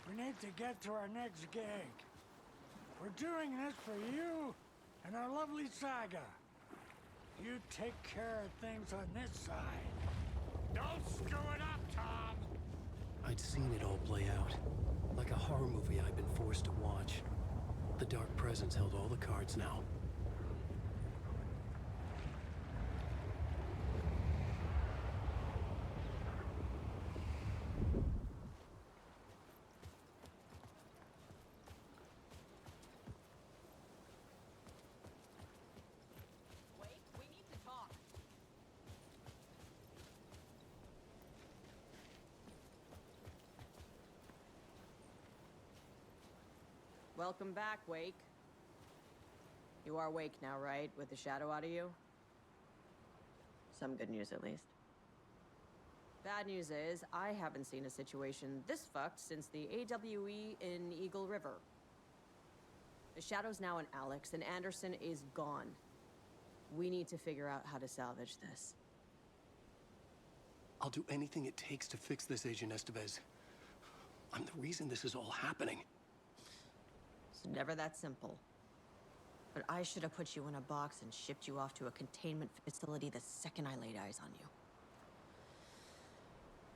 We need to get to our next gig. We're doing this for you and our lovely saga. You take care of things on this side. Don't screw it up, Tom! I'd seen it all play out. Like a horror movie I'd been forced to watch. The Dark Presence held all the cards now. Welcome back, Wake. You are Wake now, right? With the shadow out of you? Some good news, at least. Bad news is, I haven't seen a situation this fucked since the AWE in Eagle River. The shadow's now in Alex, and Anderson is gone. We need to figure out how to salvage this. I'll do anything it takes to fix this, Agent Estevez. I'm the reason this is all happening. It's never that simple. But I should have put you in a box and shipped you off to a containment facility the second I laid eyes on you.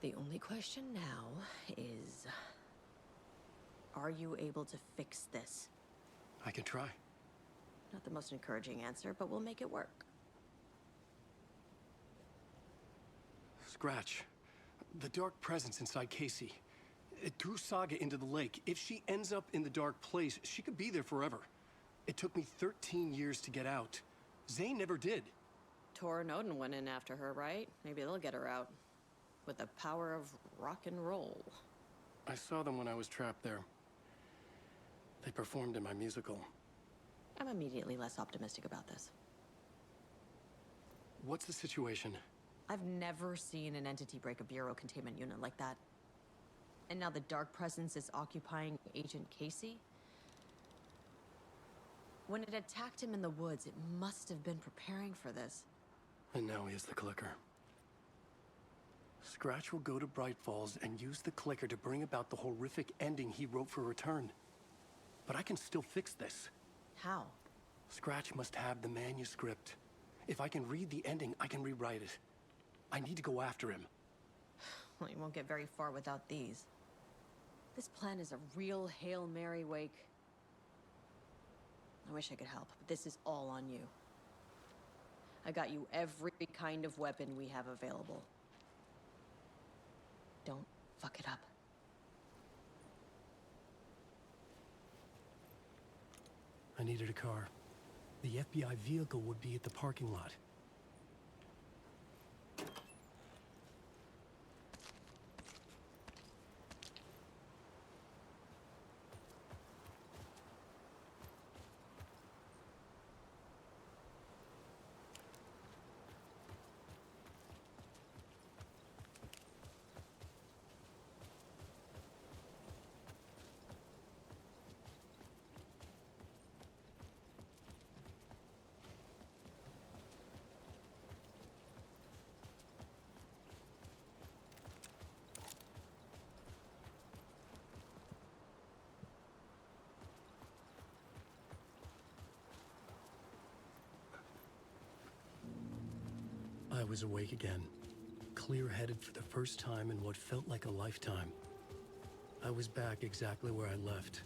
The only question now is... are you able to fix this? I can try. Not the most encouraging answer, but we'll make it work. Scratch. The Dark Presence inside Casey. It threw Saga into the lake. If she ends up in the dark place, she could be there forever. It took me 13 years to get out. Zane never did. Tor and Odin went in after her, right? Maybe they'll get her out. With the power of rock and roll. I saw them when I was trapped there. They performed in my musical. I'm immediately less optimistic about this. What's the situation? I've never seen an entity break a bureau containment unit like that. And now the Dark Presence is occupying Agent Casey? When it attacked him in the woods, it must have been preparing for this. And now he has the clicker. Scratch will go to Bright Falls and use the clicker to bring about the horrific ending he wrote for Return. But I can still fix this. How? Scratch must have the manuscript. If I can read the ending, I can rewrite it. I need to go after him. Well, you won't get very far without these. This plan is a real Hail Mary, Wake. I wish I could help, but this is all on you. I got you every kind of weapon we have available. Don't fuck it up. I needed a car. The FBI vehicle would be at the parking lot. I was awake again, clear-headed for the first time in what felt like a lifetime. I was back exactly where I left.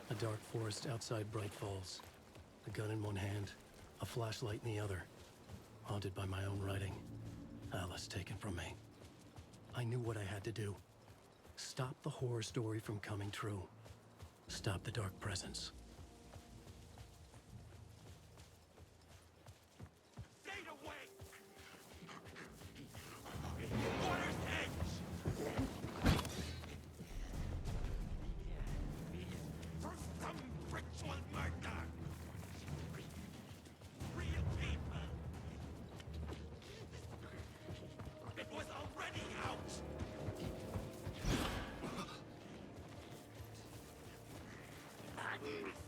A dark forest outside Bright Falls. A gun in one hand, a flashlight in the other. Haunted by my own writing. Alice taken from me. I knew what I had to do. Stop the horror story from coming true. Stop the Dark Presence. Stay away! Water's edge! For some ritual murder! Real people! It was already out! Madness!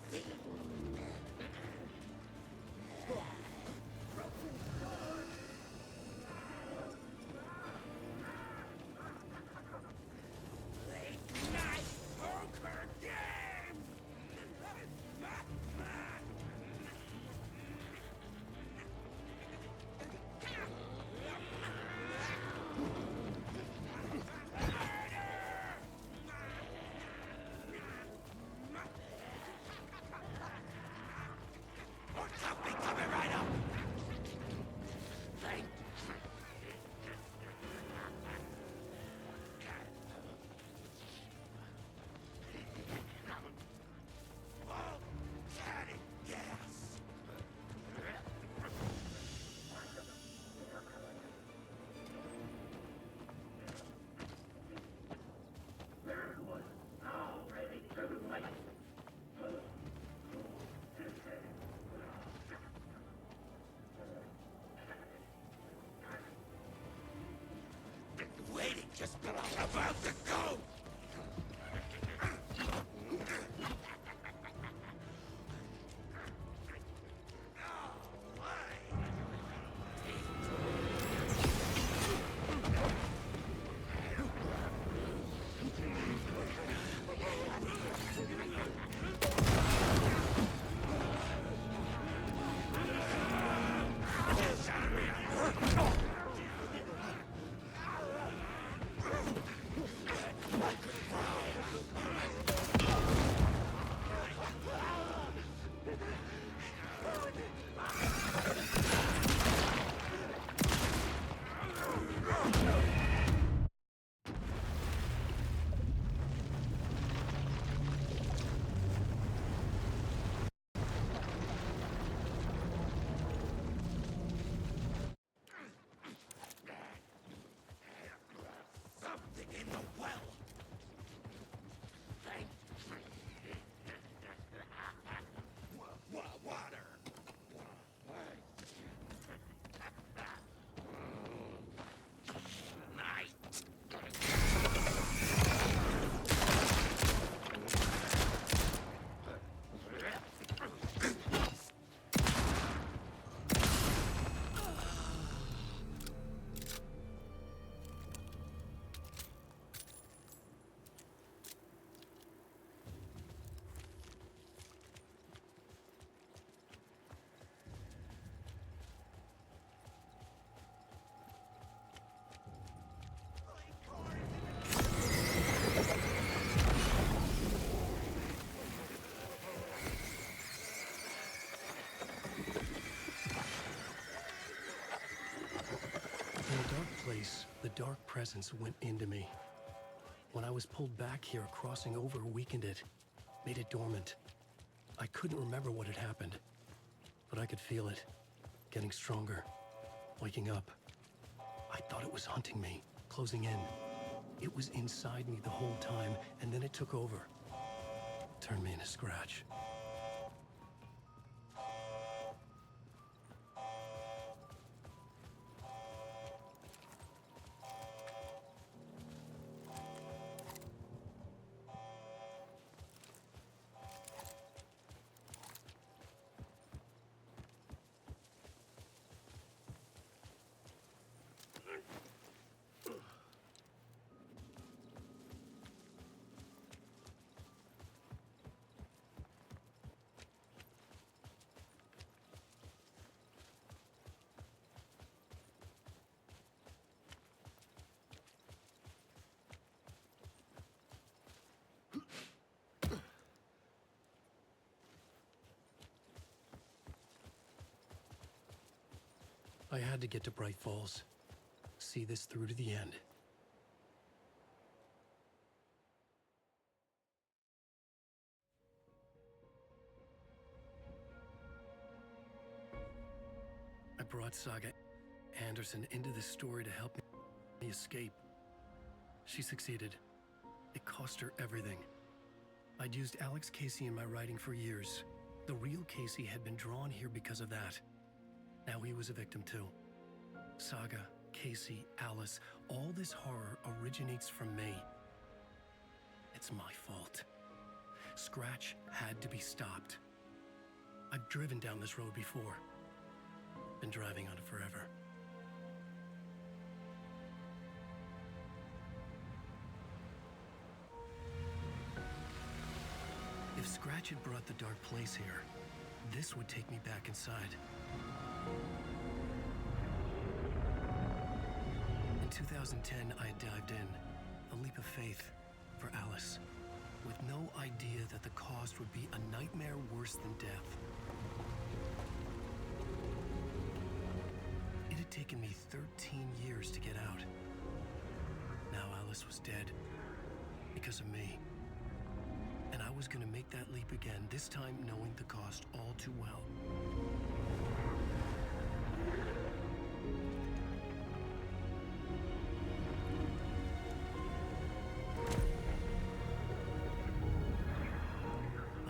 The dark presence went into me. When I was pulled back here, crossing over weakened it, made it dormant. I couldn't remember what had happened, but I could feel it, getting stronger, waking up. I thought it was hunting me, closing in. It was inside me the whole time, and then it took over. Turned me into Scratch. I had to get to Bright Falls. See this through to the end. I brought Saga Anderson into this story to help me escape. She succeeded. It cost her everything. I'd used Alex Casey in my writing for years. The real Casey had been drawn here because of that. Now he was a victim too. Saga, Casey, Alice, all this horror originates from me. It's my fault. Scratch had to be stopped. I've driven down this road before. Been driving on it forever. If Scratch had brought the dark place here, this would take me back inside. In 2010, I had dived in, a leap of faith for Alice, with no idea that the cost would be a nightmare worse than death. It had taken me 13 years to get out. Now Alice was dead, because of me. And I was gonna make that leap again, this time knowing the cost all too well.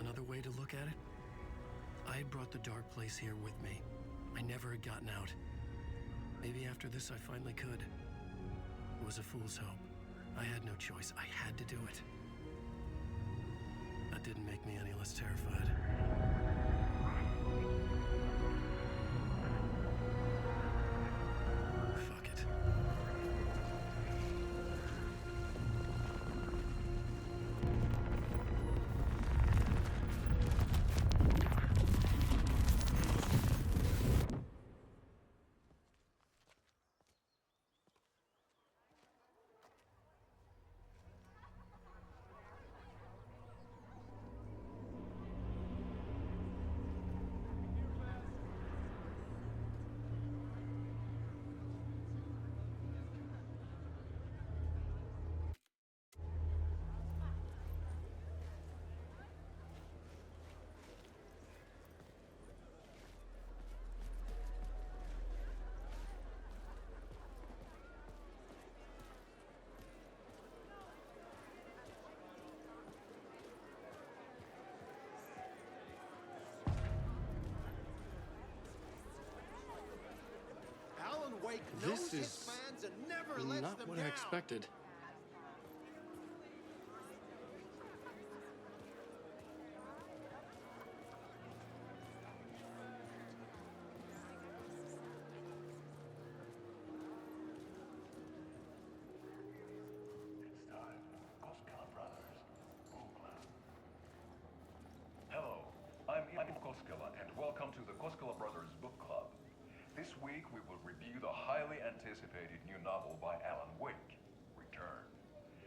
Another way to look at it, I had brought the dark place here with me. I never had gotten out. Maybe after this I finally could. It was a fool's hope. I had no choice. I had to do it. That didn't make me any less terrified. Fuck it. Alan Wake knows This his is fans and never lets not them what down. I expected. It's time for Koskela Brothers Book Club. Hello, I'm Ivan Koskela, and welcome to the Koskela Brothers Book Club. This week we will review the highly anticipated new novel by Alan Wake, Return.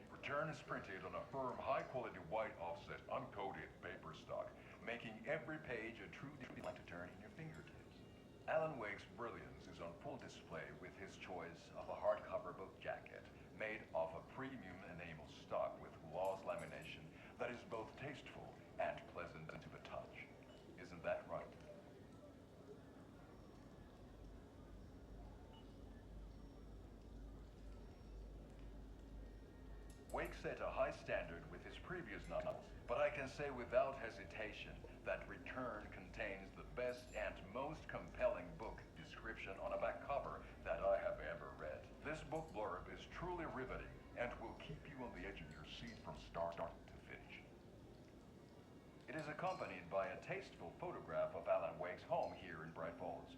Return is printed on a firm, high-quality white offset, uncoated paper stock, making every page a true delight to turn in your fingertips. Alan Wake's brilliance is on full display with his choice of a hardcover book jacket made of a premium enamel stock with gloss lamination that is both tasteful and pleasant to the touch. Isn't that right? Wake set a high standard with his previous novels, but I can say without hesitation that Return contains the best and most compelling book description on a back cover that I have ever read. This book blurb is truly riveting and will keep you on the edge of your seat from start to finish. It is accompanied by a tasteful photograph of Alan Wake's home here in Bright Falls.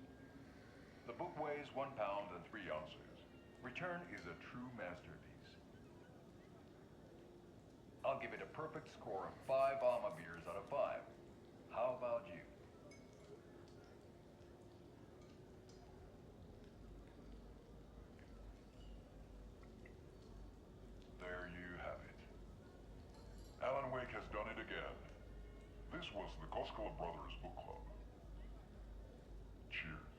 The book weighs 1 pound and 3 ounces. Return is a true masterpiece. I'll give it a perfect score of 5 Alma beers out of 5. How about you? There you have it. Alan Wake has done it again. This was the Koskela Brothers Book Club. Cheers.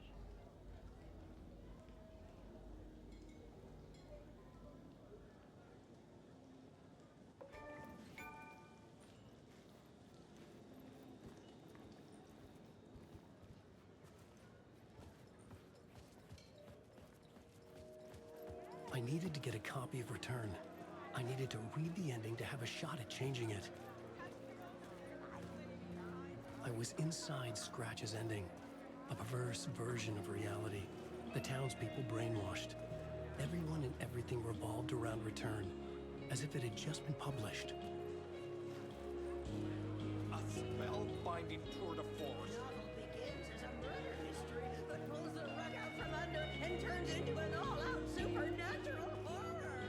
I needed to get a copy of Return. I needed to read the ending to have a shot at changing it. I was inside Scratch's ending, a perverse version of reality. The townspeople brainwashed. Everyone and everything revolved around Return, as if it had just been published. A spellbinding tour de force. Novel begins as a murder mystery, but pulls the rug out from under and turns into an all-out supernatural horror.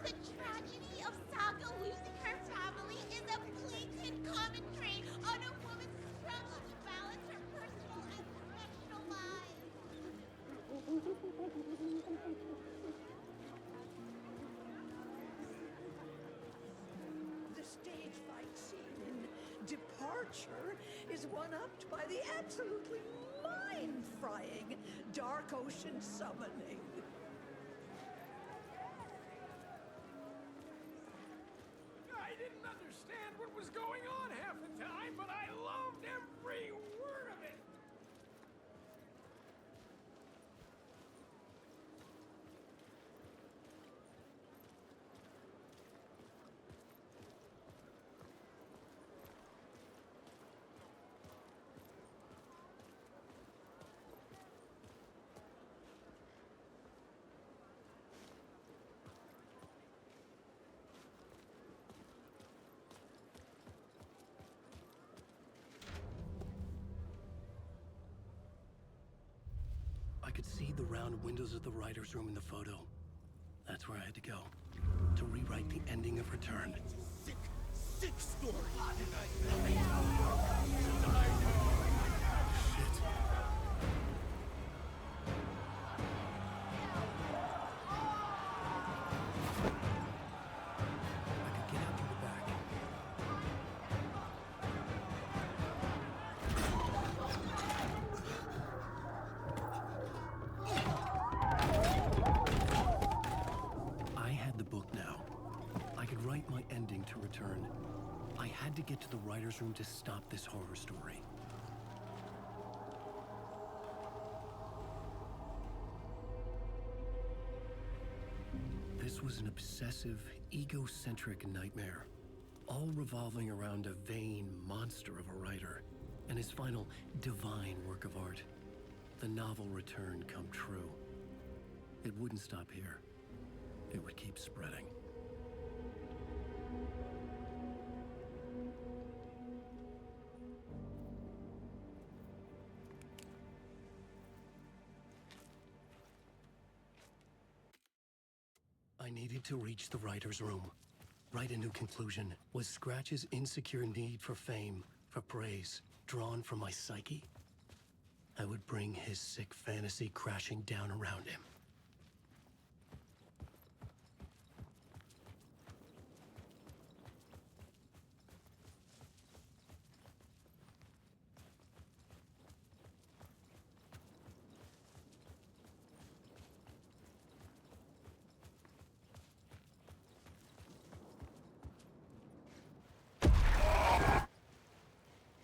The tragedy of Saga losing her family is a blatant commentary on a woman's struggle to balance her personal and professional lives. The stage fight scene in Departure is one-upped by the absolutely mind-frying Dark Ocean summoning. I didn't understand what was going on half the time, but I loved every word of it. I could see the round windows of the writer's room in the photo. That's where I had to go, to rewrite the ending of Return. Sick, sick story. Shit. I could get out through the back. I had the book now. I could write my ending to Return. I had to get to the writer's room to stop this horror story. This was an obsessive, egocentric nightmare, all revolving around a vain monster of a writer and his final divine work of art, the novel Return come true. It wouldn't stop here. It would keep spreading. I needed to reach the writer's room. Write a new conclusion. Was Scratch's insecure need for fame, for praise, drawn from my psyche? I would bring his sick fantasy crashing down around him.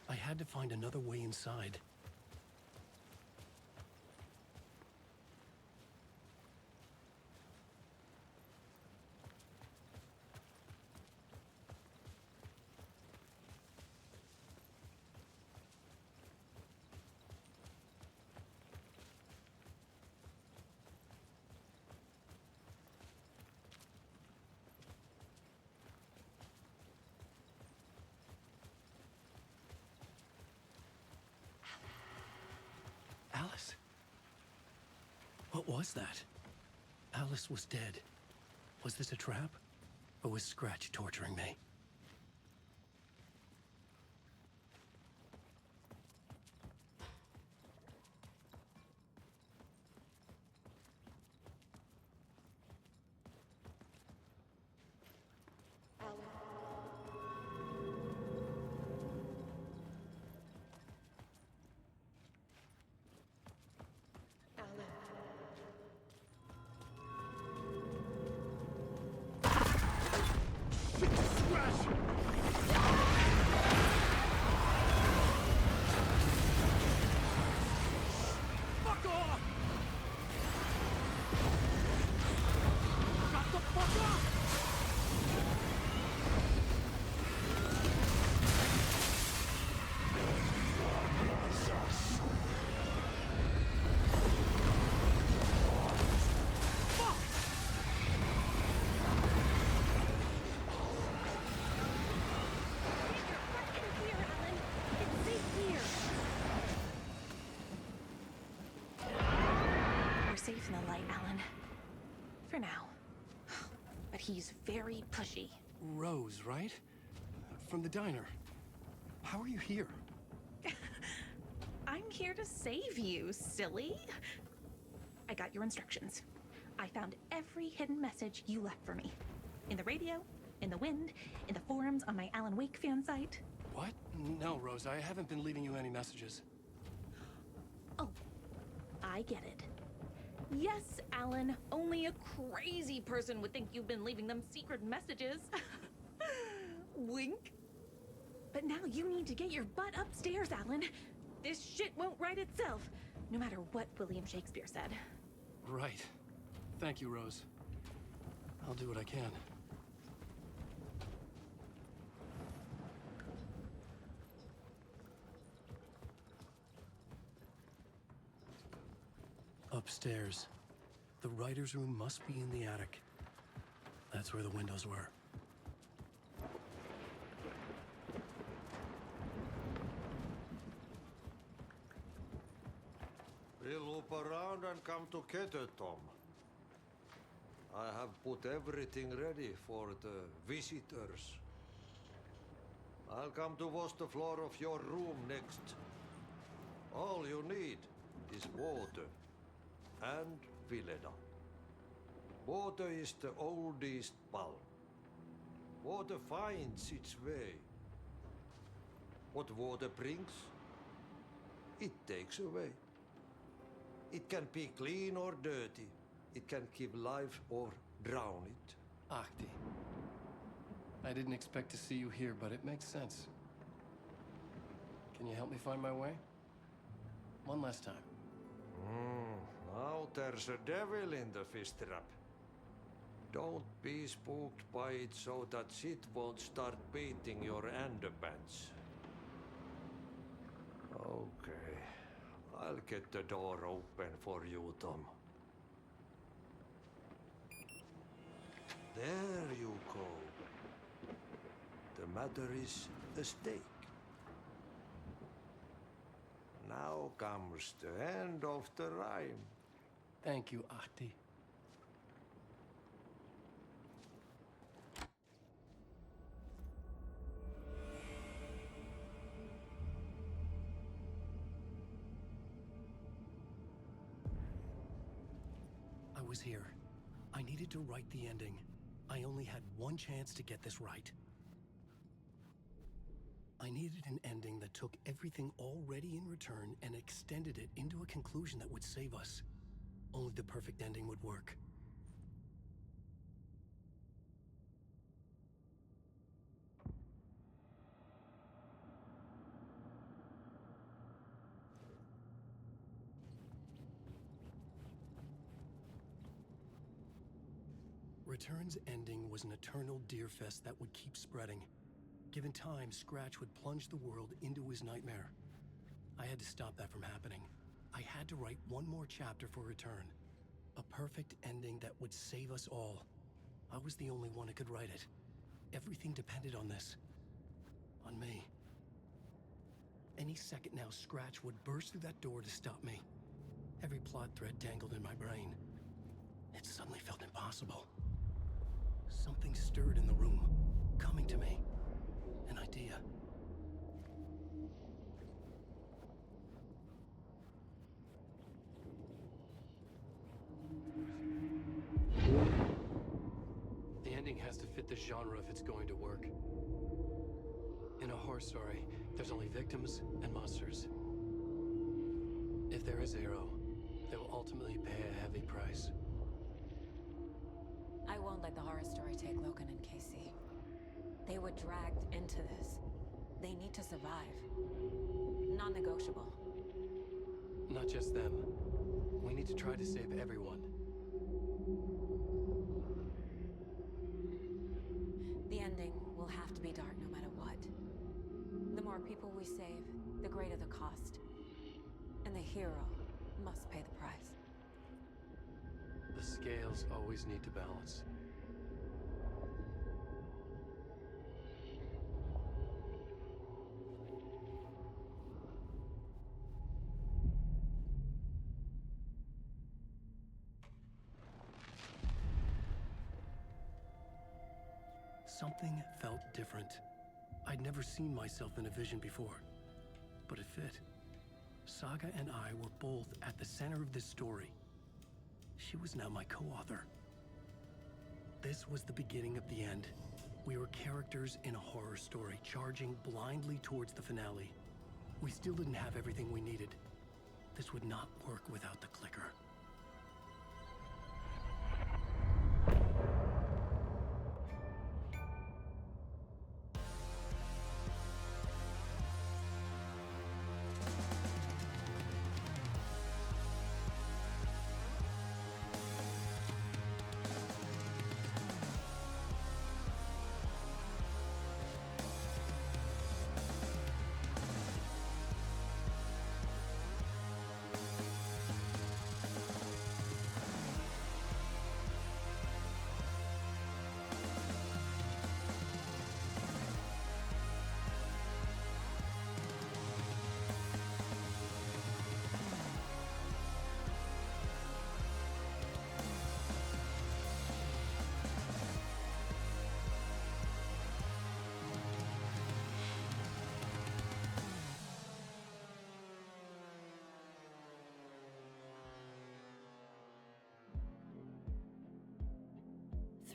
I had to find another way inside. Alice? What was that? Alice was dead. Was this a trap? Or was Scratch torturing me? Fuck off! Shut the fuck up! We're safe in the light, Alan. For now. But he's very pushy. Rose, right? From the diner. How are you here? I'm here to save you, silly. I got your instructions. I found every hidden message you left for me. In the radio, in the wind, in the forums on my Alan Wake fan site. What? No, Rose, I haven't been leaving you any messages. Oh, I get it. Yes, Alan, only a crazy person would think you've been leaving them secret messages. Wink. But now you need to get your butt upstairs, Alan. This shit won't right itself, no matter what William Shakespeare said. Right. Thank you, Rose. I'll do what I can. Upstairs. The writer's room must be in the attic. That's where the windows were. We'll loop around and come together, Tom. I have put everything ready for the visitors. I'll come to wash the floor of your room next. All you need is water and Vileda. Water is the oldest bulb. Water finds its way. What water brings, it takes away. It can be clean or dirty. It can give life or drown it. Ahti. I didn't expect to see you here, but it makes sense. Can you help me find my way? One last time. Now there's a devil in the fish trap. Don't be spooked by it so that shit won't start beating your underpants. Okay. I'll get the door open for you, Tom. There you go. The matter is a stake. Now comes the end of the rhyme. Thank you, Ahti. I was here. I needed to write the ending. I only had one chance to get this right. I needed an ending that took everything already in return and extended it into a conclusion that would save us. Only the perfect ending would work. Return's ending was an eternal deerfest that would keep spreading. Given time, Scratch would plunge the world into his nightmare. I had to stop that from happening. I had to write one more chapter for Return. A perfect ending that would save us all. I was the only one who could write it. Everything depended on this. On me. Any second now, Scratch would burst through that door to stop me. Every plot thread tangled in my brain. It suddenly felt impossible. Something stirred in the room, coming to me. An idea. The ending has to fit the genre if it's going to work. In a horror story, there's only victims and monsters. If there is Arrow, they will ultimately pay a heavy price. I won't let the horror story take Logan and Casey. They were dragged into this. They need to survive. Non-negotiable. Not just them. We need to try to save everyone. The ending will have to be dark no matter what. The more people we save, the greater the cost. And the hero must pay the price. The scales always need to balance. Something felt different. I'd never seen myself in a vision before, but it fit. Saga and I were both at the center of this story. She was now my co-author. This was the beginning of the end. We were characters in a horror story, charging blindly towards the finale. We still didn't have everything we needed. This would not work without the clicker.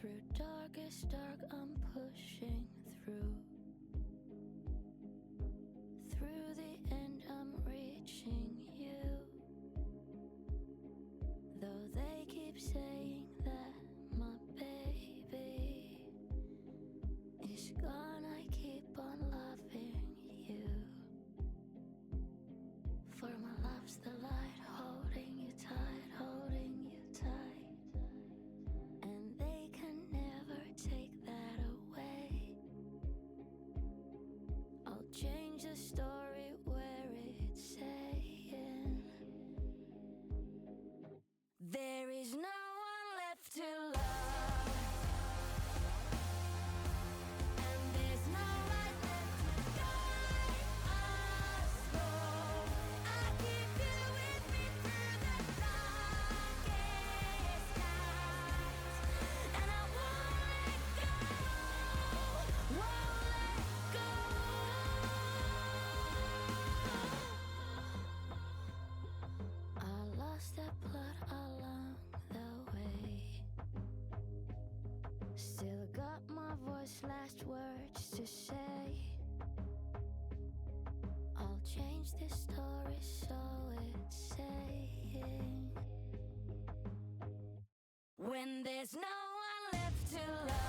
Through darkest dark, I'm pushing through. Through the end, I'm reaching you. Though they keep saying that my baby is gone, I keep on loving you. For my love's the light, holding you tight, holding you tight. And they can never take that away. I'll change the story where it's saying there is no one left to love, and there's no light left to guide us home. I keep you with me through the darkest nights, and I won't let go, won't let go. I lost the plot along the way. Still got my voice, last words to say. I'll change the story so it's saying when there's no one left to love.